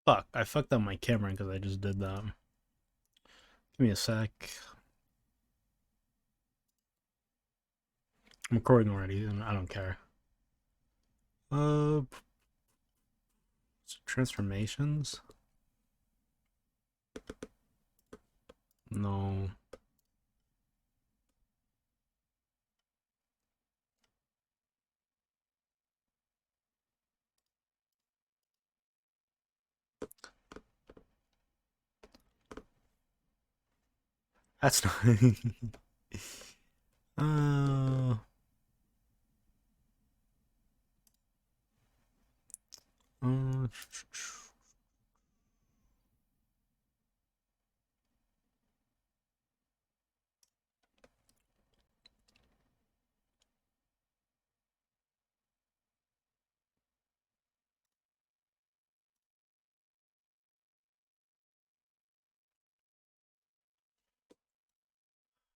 Fuck, I fucked up my camera because I just did that. Give me a sec. I'm recording already, and I don't care. Uh, transformations? No. That's not. uh, uh,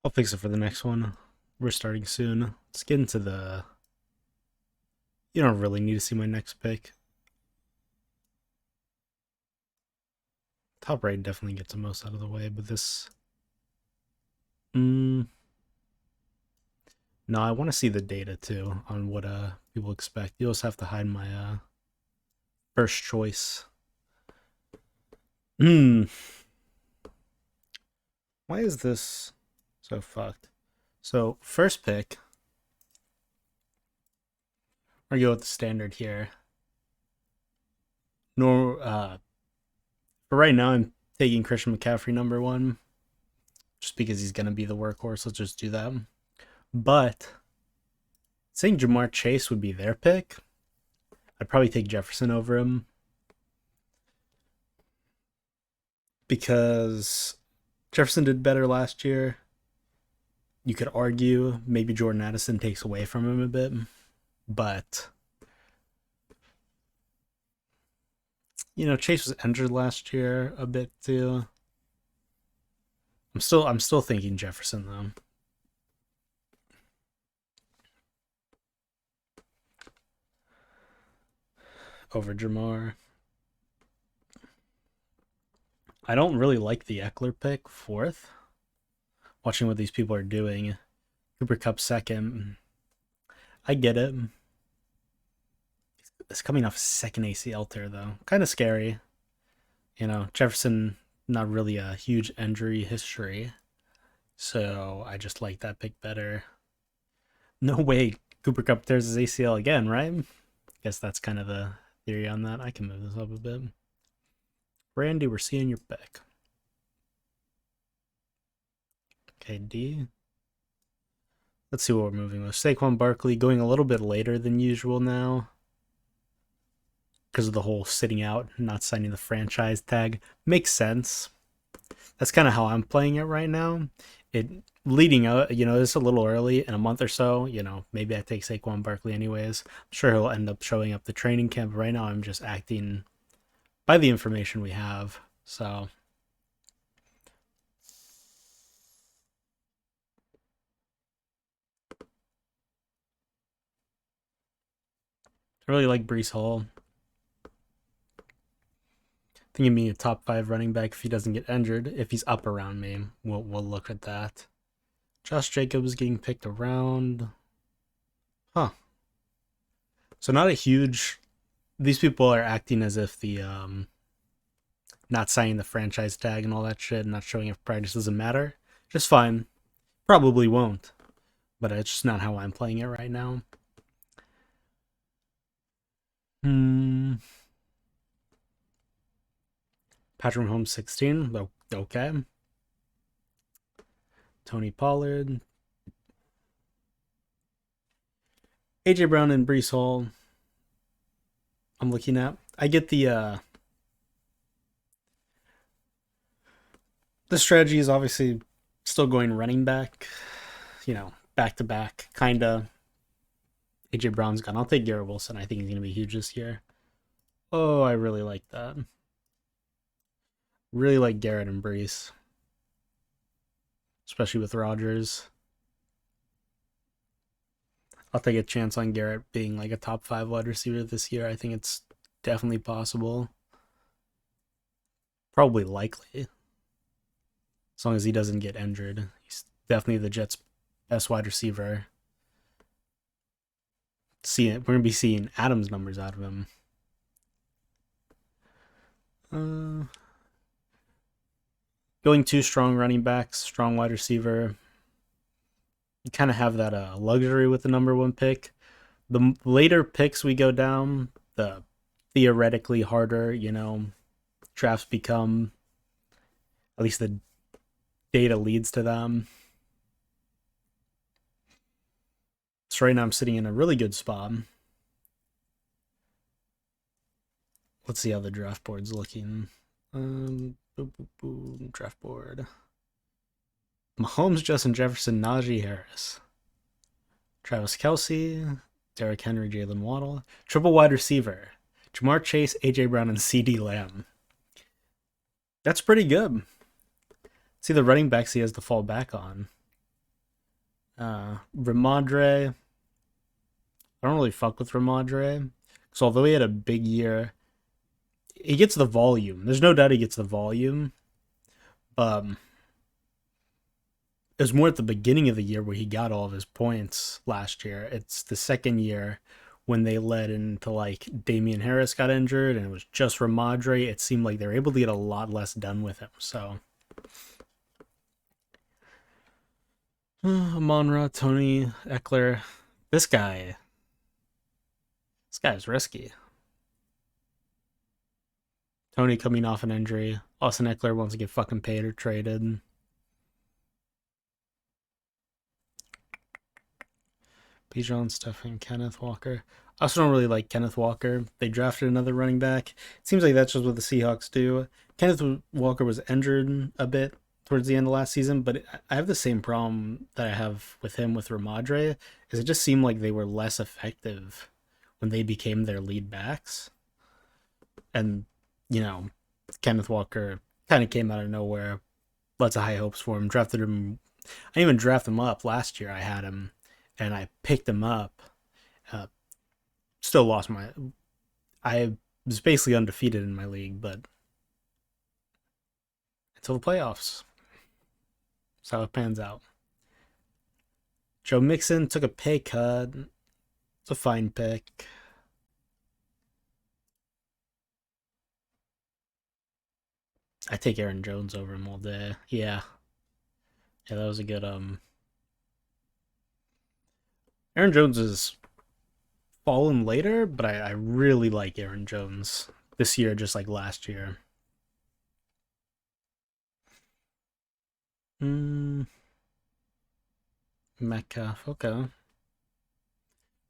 I'll fix it for the next one. We're starting soon. Let's get into the. You don't really need to see my next pick. Top right definitely gets the most out of the way, but this. No, I want to see the data too on what people expect. You also have to hide my first choice. Hmm. Why is this so fucked? So first pick, I go with the standard here. Nor for right now, I'm taking Christian McCaffrey number 1, just because he's gonna be the workhorse. Let's just do that. But saying Jamar Chase would be their pick, I'd probably take Jefferson over him because Jefferson did better last year. You could argue maybe Jordan Addison takes away from him a bit, but Chase was injured last year a bit too. I'm still thinking Jefferson though. Over Jamar. I don't really like the Eckler pick 4th. Watching what these people are doing. Cooper Kupp 2nd. I get it. It's coming off 2nd ACL tear though. Kind of scary. Jefferson, not really a huge injury history. So I just like that pick better. No way Cooper Kupp tears his ACL again, right? Guess that's kind of the theory on that. I can move this up a bit. Randy, we're seeing your pick. Okay, D. Let's see what we're moving with. Saquon Barkley going a little bit later than usual now because of the whole sitting out, not signing the franchise tag. Makes sense. That's kind of how I'm playing it right now. It leading out, it's a little early in a month or so. Maybe I take Saquon Barkley anyways. I'm sure he'll end up showing up the training camp. Right now, I'm just acting by the information we have. So I really like Brees Hall. I think he'd be a top 5 running back if he doesn't get injured. If he's up around me, we'll look at that. Josh Jacobs getting picked around. Huh. So not a huge. These people are acting as if the not signing the franchise tag and all that shit, not showing up for practice doesn't matter. Just fine. Probably won't. But it's just not how I'm playing it right now. Patrick Mahomes 16. Okay. Tony Pollard. AJ Brown and Brees Hall. I'm looking at. I get the strategy is obviously still going running back, back to back, kinda. AJ Brown's gone. I'll take Garrett Wilson. I think he's gonna be huge this year. Oh, I really like that. Really like Garrett and Brees, especially with Rodgers. I'll take a chance on Garrett being like a top 5 wide receiver this year. I think it's definitely possible. Probably likely. As long as he doesn't get injured. He's definitely the Jets' best wide receiver. We're going to be seeing Adams numbers out of him. Going two strong running backs, strong wide receiver. You kind of have that luxury with the number one pick. The later picks we go down, the theoretically harder, drafts become. At least the data leads to them. So right now I'm sitting in a really good spot. Let's see how the draft board's looking. Draft board. Mahomes, Justin Jefferson, Najee Harris, Travis Kelce, Derrick Henry, Jalen Waddle. Triple wide receiver. Jamar Chase, AJ Brown, and CeeDee Lamb. That's pretty good. See the running backs he has to fall back on. Ramondre. I don't really fuck with Ramondre. So although he had a big year, he gets the volume. There's no doubt he gets the volume. It was more at the beginning of the year where he got all of his points last year. It's the second year when they led into like Damian Harris got injured and it was just Ramondre. It seemed like they were able to get a lot less done with him. So Amon-Ra, Tony Eckler. This guy's risky. Tony coming off an injury. Austin Eckler wants to get fucking paid or traded. Bijan, Stephen, Kenneth Walker. I also don't really like Kenneth Walker. They drafted another running back. It seems like that's just what the Seahawks do. Kenneth Walker was injured a bit towards the end of last season, but I have the same problem that I have with him with Ramondre, is it just seemed like they were less effective when they became their lead backs. And, Kenneth Walker kind of came out of nowhere. Lots of high hopes for him. Drafted him. I didn't even draft him up. Last year I had him, and I picked him up. Still lost I was basically undefeated in my league, but until the playoffs. That's how it pans out. Joe Mixon took a pay cut. It's a fine pick. I take Aaron Jones over him all day. Yeah. Yeah, that was a good Aaron Jones is fallen later, but I really like Aaron Jones this year, just like last year. Metcalf, okay.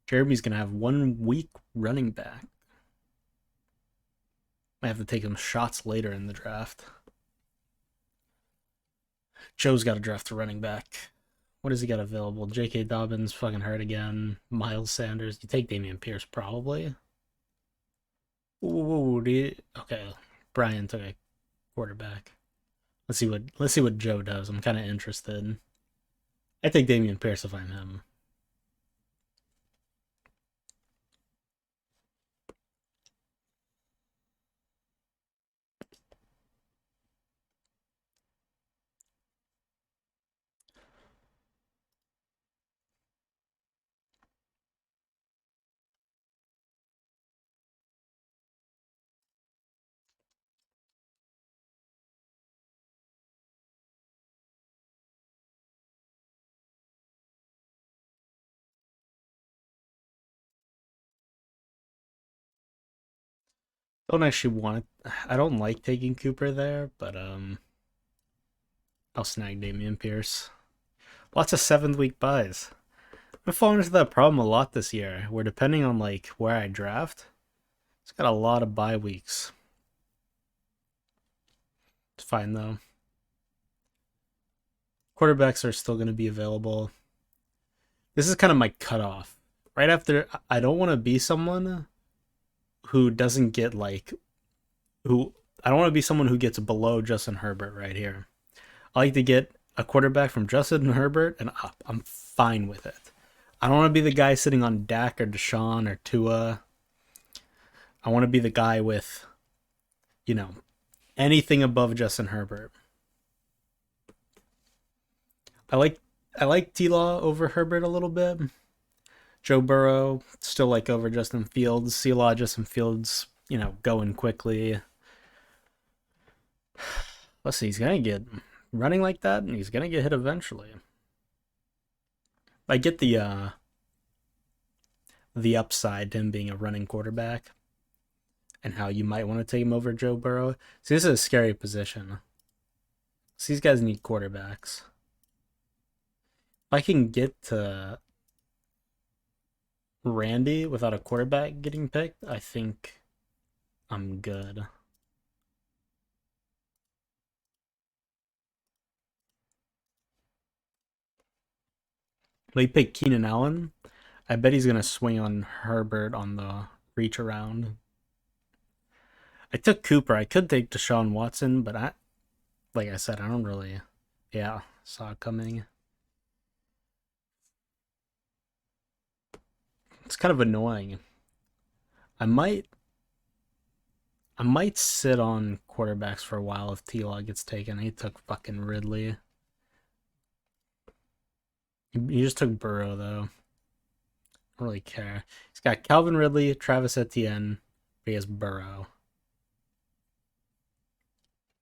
Jeremy's gonna have 1 week running back. I have to take him shots later in the draft. Joe's got to draft a running back. What does he got available? J.K. Dobbins fucking hurt again. Miles Sanders. You take Dameon Pierce probably. Ooh, okay. Brian took a quarterback. Let's see what Joe does. I'm kind of interested. I take Dameon Pierce if I'm him. Don't actually want it. I don't like taking Cooper there, but I'll snag Dameon Pierce. Lots of 7th week buys. I've fallen into that problem a lot this year, where depending on like where I draft, it's got a lot of bye weeks. It's fine though. Quarterbacks are still going to be available. This is kind of my cutoff. Right after, I don't want to be someone who doesn't get I don't want to be someone who gets below Justin Herbert right here. I like to get a quarterback from Justin Herbert and up. I'm fine with it. I don't want to be the guy sitting on Dak or Deshaun or Tua. I want to be the guy with, Anything above Justin Herbert. I like T-Law over Herbert a little bit. Joe Burrow still like over Justin Fields. See a lot of Justin Fields, going quickly. Let's see, he's gonna get running like that, and he's gonna get hit eventually. I get the upside to him being a running quarterback, and how you might want to take him over Joe Burrow. See, this is a scary position. So these guys need quarterbacks. If I can get to Randy without a quarterback getting picked, I think I'm good. They pick Keenan Allen. I bet he's gonna swing on Herbert on the reach around. I took Cooper. I could take Deshaun Watson, but like I said, I don't really, saw it coming. It's kind of annoying. I might, I might sit on quarterbacks for a while if T-Law gets taken. He took fucking Ridley. He just took Burrow though. I don't really care. He's got Calvin Ridley, Travis Etienne, but he has Burrow.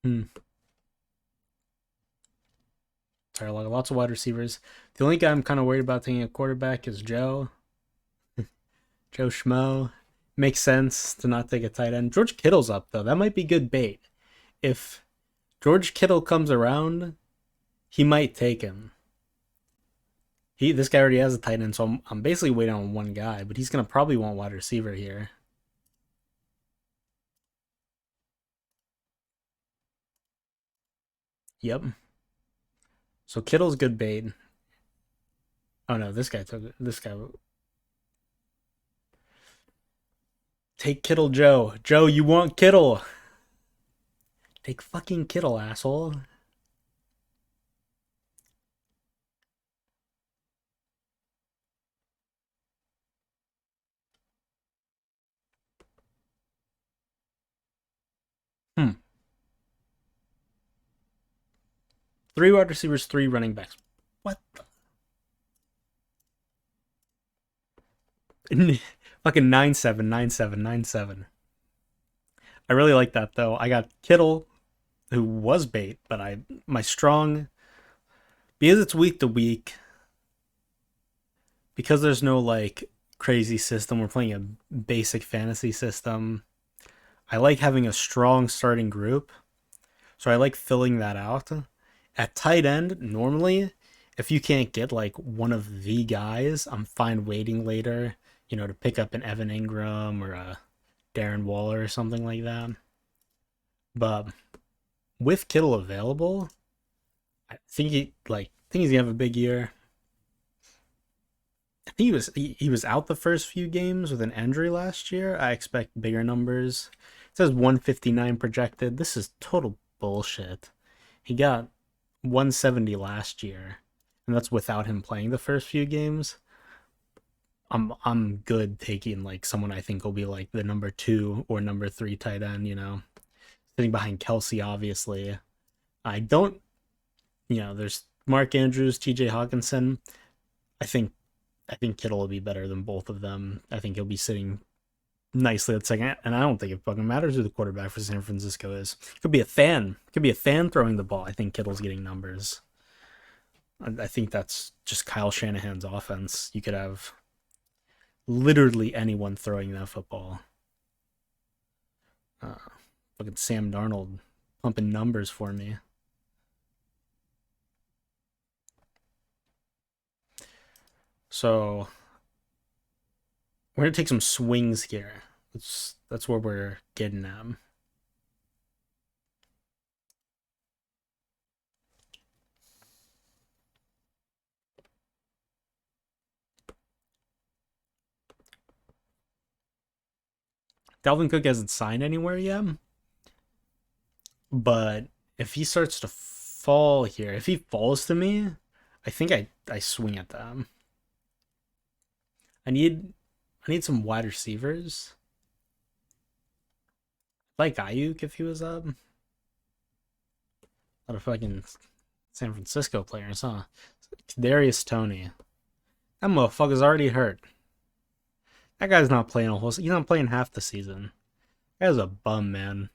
Hmm. Sorry, lots of wide receivers. The only guy I'm kind of worried about taking a quarterback is Joe. Joe Schmo. Makes sense to not take a tight end. George Kittle's up though. That might be good bait. If George Kittle comes around, he might take him. This guy already has a tight end, so I'm basically waiting on one guy, but he's gonna probably want wide receiver here. Yep. So Kittle's good bait. Oh no, this guy took this guy. Take Kittle, Joe. Joe, you want Kittle? Take fucking Kittle, asshole. Hmm. 3 wide receivers, 3 running backs. What the? Fucking 9-7, 9-7, 9-7. I really like that though. I got Kittle, who was bait, but my strong, because it's week to week, because there's no like crazy system. We're playing a basic fantasy system. I like having a strong starting group, so I like filling that out. At tight end, normally, if you can't get like one of the guys, I'm fine waiting later, to pick up an Evan Ingram or a Darren Waller or something like that. But with Kittle available, I think he's gonna have a big year. I think he was out the first few games with an injury last year. I expect bigger numbers. It says 159 projected. This is total bullshit. He got 170 last year, and that's without him playing the first few games. I'm good taking like someone I think will be like the number 2 or number 3 tight end, sitting behind Kelsey, obviously. I don't, there's Mark Andrews, TJ Hawkinson. I think I think Kittle will be better than both of them. I think he'll be sitting nicely at second, and I don't think it fucking matters who the quarterback for San Francisco is. Could be a fan. Could be a fan throwing the ball. I think Kittle's getting numbers. I think that's just Kyle Shanahan's offense. You could have literally anyone throwing that football. Uh, Fucking Sam Darnold pumping numbers for me. So we're gonna take some swings here. That's where we're getting at. Dalvin Cook hasn't signed anywhere yet, but if he starts to fall here, if he falls to me, I think I swing at them. I need some wide receivers. Like Ayuk if he was up. A lot of fucking San Francisco players, huh? Darius Toney. That motherfucker's already hurt. That guy's not playing a whole. He's not playing half the season. That guy's a bum, man.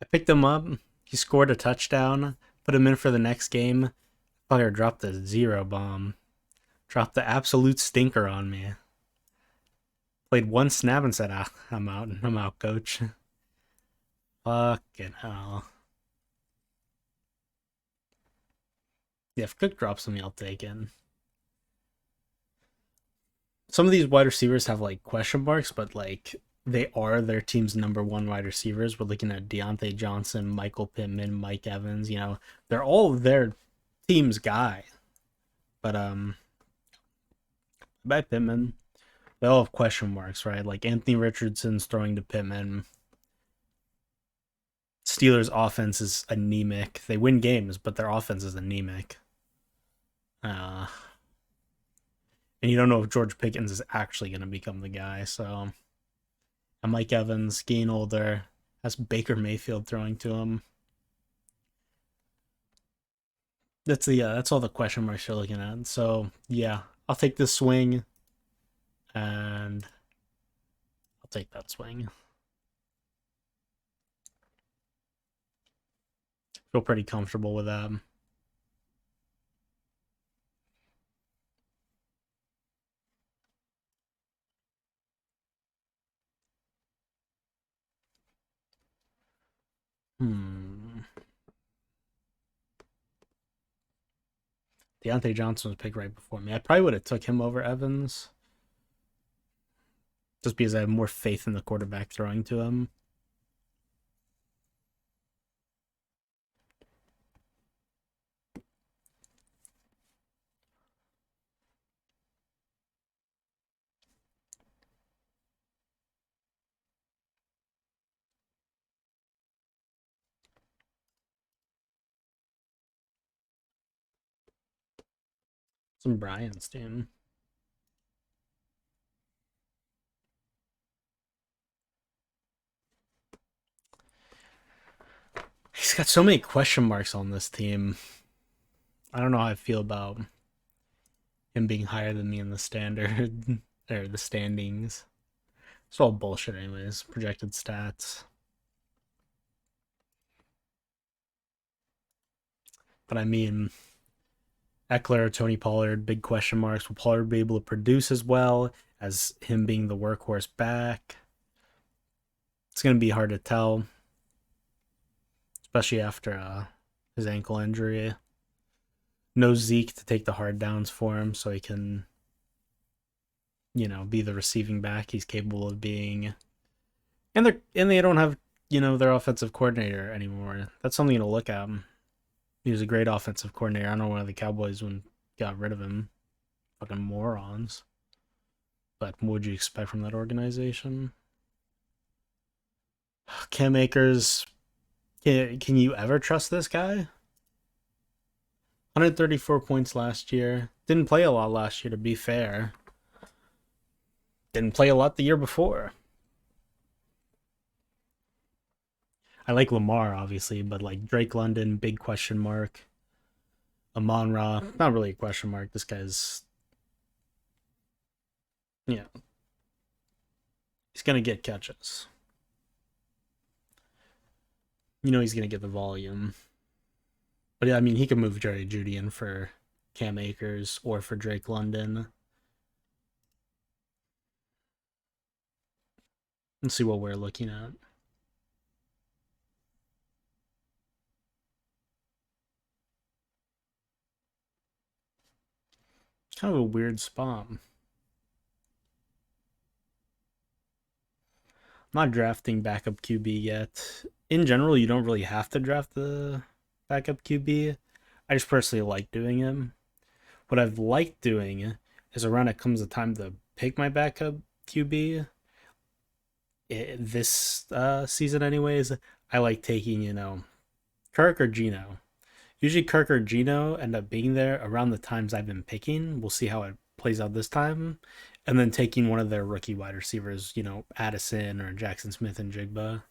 I picked him up. He scored a touchdown. Put him in for the next game. Fucker dropped a zero bomb. Dropped the absolute stinker on me. Played one snap and said, "Ah, I'm out. I'm out, coach." Fucking hell. Yeah, if Cook drops me, I'll take it. Some of these wide receivers have like question marks, but like they are their team's number one wide receivers. We're looking at Deontay Johnson, Michael Pittman, Mike Evans. You know, they're all their team's guy. But by Pittman, they all have question marks, right? Like Anthony Richardson's throwing to Pittman. Steelers' offense is anemic. They win games, but their offense is anemic. And you don't know if George Pickens is actually going to become the guy. So, and Mike Evans, getting older, has Baker Mayfield throwing to him. That's all the question marks you're looking at. So yeah, I'll take this swing, and I'll take that swing. Feel pretty comfortable with that. Deontay Johnson was picked right before me. I probably would have took him over Evans, just because I have more faith in the quarterback throwing to him. Some Brian's team. He's got so many question marks on this team. I don't know how I feel about him being higher than me in the standard or the standings. It's all bullshit, anyways. Projected stats. But I mean, Eckler, Tony Pollard, big question marks. Will Pollard be able to produce as well as him being the workhorse back? It's going to be hard to tell, especially after his ankle injury. No Zeke to take the hard downs for him so he can, be the receiving back he's capable of being. And they don't have, their offensive coordinator anymore. That's something to look at. He was a great offensive coordinator. I don't know why the Cowboys got rid of him. Fucking morons. But what would you expect from that organization? Cam Akers, can you ever trust this guy? 134 points last year. Didn't play a lot last year, to be fair. Didn't play a lot the year before. I like Lamar, obviously, but like Drake London, big question mark. Amon Ra, not really a question mark. This guy's, he's gonna get catches. He's gonna get the volume. But yeah, I mean, he could move Jerry Jeudy in for Cam Akers or for Drake London. Let's see what we're looking at. Kind of a weird spot. I'm not drafting backup QB yet. In general, you don't really have to draft the backup QB. I just personally like doing it. What I've liked doing is around it comes the time to pick my backup QB. This season, anyways, I like taking, Kirk or Gino. Usually Kirk or Gino end up being there around the times I've been picking. We'll see how it plays out this time. And then taking one of their rookie wide receivers, Addison or Jackson Smith and Jigba.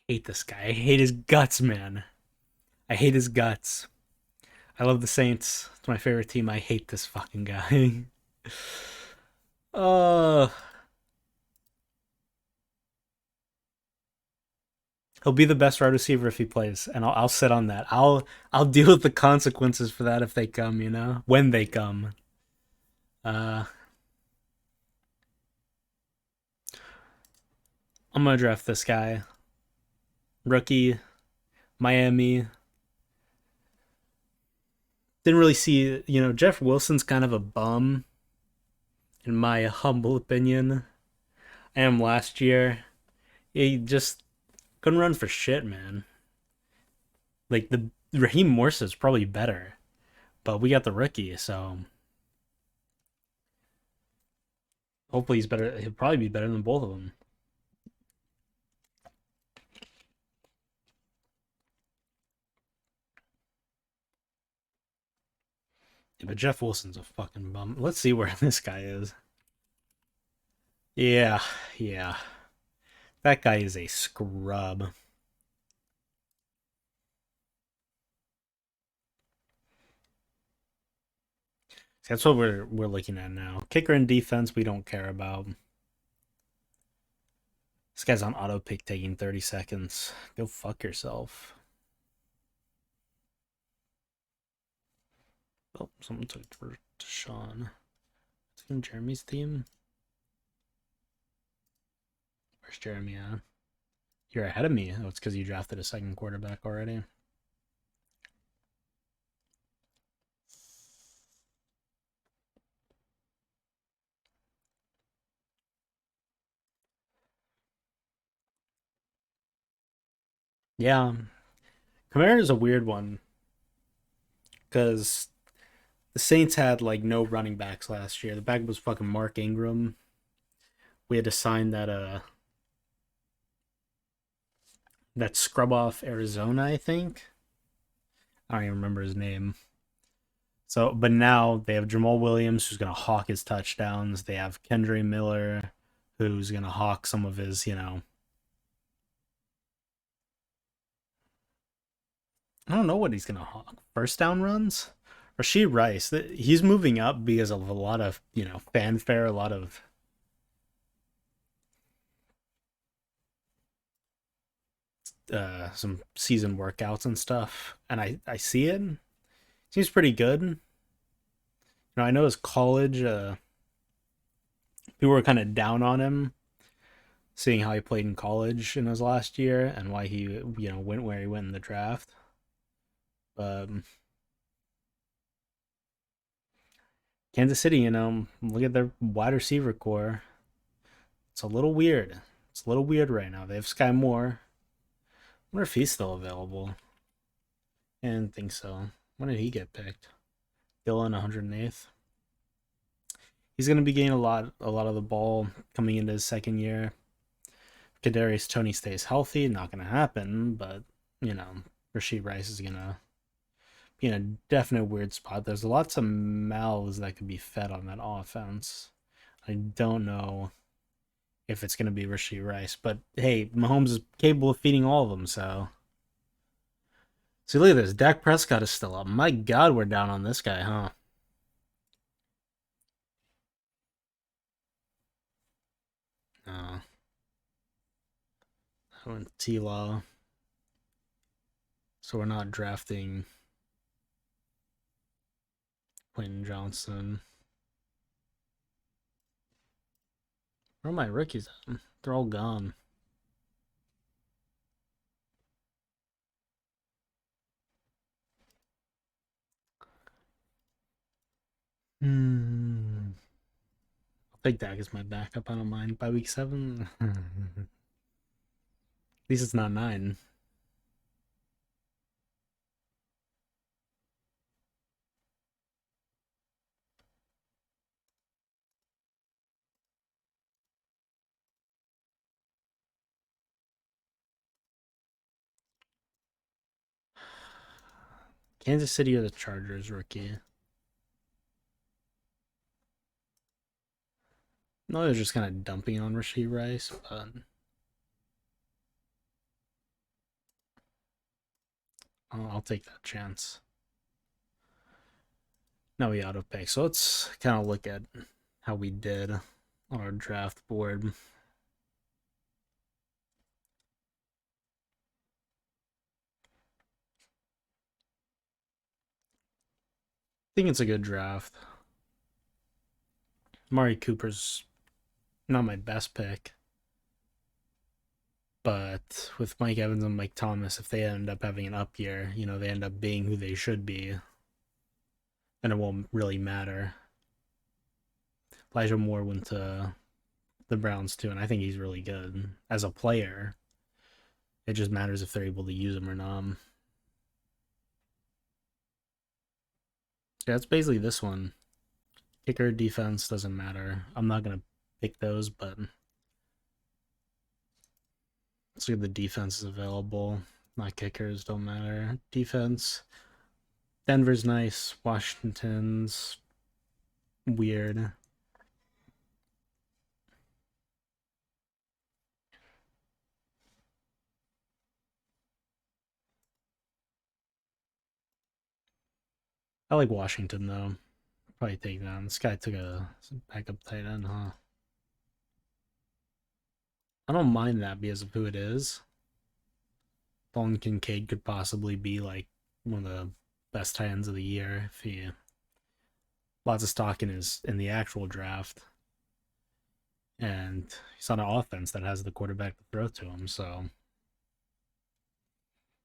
hate this guy. I hate his guts, man. I hate his guts. I love the Saints. It's my favorite team. I hate this fucking guy. uh he'll be the best wide receiver if he plays, and I'll sit on that. I'll deal with the consequences for that if they come, when they come. Uh I'm gonna draft this guy. Rookie, Miami. Didn't really see, Jeff Wilson's kind of a bum, in my humble opinion. I am last year. He just couldn't run for shit, man. Like the Raheem Morse is probably better, but we got the rookie, so hopefully he's better. He'll probably be better than both of them. Yeah, but Jeff Wilson's a fucking bum. Let's see where this guy is. Yeah, yeah. That guy is a scrub. That's what we're looking at now. Kicker and defense we don't care about. This guy's on auto pick taking 30 seconds. Go fuck yourself. Oh, someone took it for Deshaun. It's in Jeremy's team. Where's Jeremy at? You're ahead of me. Oh, it's because you drafted a second quarterback already. Yeah, Kamara is a weird one because the Saints had like no running backs last year. The back was fucking Mark Ingram. We had to sign that scrub off Arizona, I think. I don't even remember his name. So, but now they have Jamal Williams, who's gonna hawk his touchdowns. They have Kendre Miller, who's gonna hawk some of his, I don't know what he's gonna hawk. First down runs. Rashee Rice, he's moving up because of a lot of, fanfare, a lot of some season workouts and stuff, and I see it. Seems pretty good. I know his college. People were kind of down on him, seeing how he played in college in his last year and why he went where he went in the draft. But Kansas City, look at their wide receiver core. It's a little weird. It's a little weird right now. They have Sky Moore. I wonder if he's still available. I didn't think so. When did he get picked? Dylan 108th. He's going to be getting a lot of the ball coming into his second year. Kadarius Toney stays healthy, not going to happen, but Rashee Rice is going to be in a definite weird spot. There's lots of mouths that could be fed on that offense. I don't know if it's going to be Rashee Rice, but hey, Mahomes is capable of feeding all of them, so. See, look at this. Dak Prescott is still up. My God, we're down on this guy, huh? Uh, I went T-Law. So we're not drafting Quentin Johnson. Where are my rookies at? They're all gone. I'll take Dak as my backup. I don't mind. By week 7, at least it's not 9. Kansas City or the Chargers rookie? No, they're just kind of dumping on Rashee Rice, but I'll take that chance. Now we auto pick. So let's kind of look at how we did on our draft board. I think it's a good draft. Amari Cooper's not my best pick. But with Mike Evans and Mike Thomas, if they end up having an up year, you know, they end up being who they should be, then it won't really matter. Elijah Moore went to the Browns too, and I think he's really good as a player. It just matters if they're able to use him or not. Yeah, it's basically this one. Kicker, defense, doesn't matter. I'm not going to pick those, but let's see if the defense is available. Not kickers, don't matter. Defense. Denver's nice. Washington's weird. I like Washington, though. Probably take that. This guy took a backup tight end, huh? I don't mind that because of who it is. Dalton Kincaid could possibly be like one of the best tight ends of the year if he lots of stock in the actual draft. And he's on an offense that has the quarterback to throw to him, so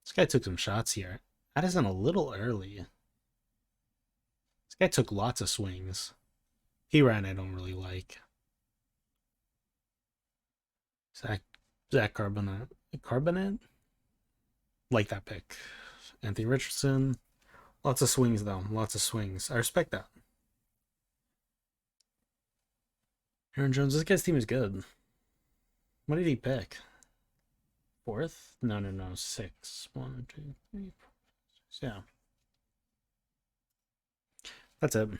this guy took some shots here. Addison a little early. This guy took lots of swings. He ran I don't really like. Zach Carbonnet? Like that pick. Anthony Richardson. Lots of swings, though. Lots of swings. I respect that. Aaron Jones, this guy's team is good. What did he pick? Fourth? No. 6. 1, 2, 3, 4, 5, 6. Yeah. That's it.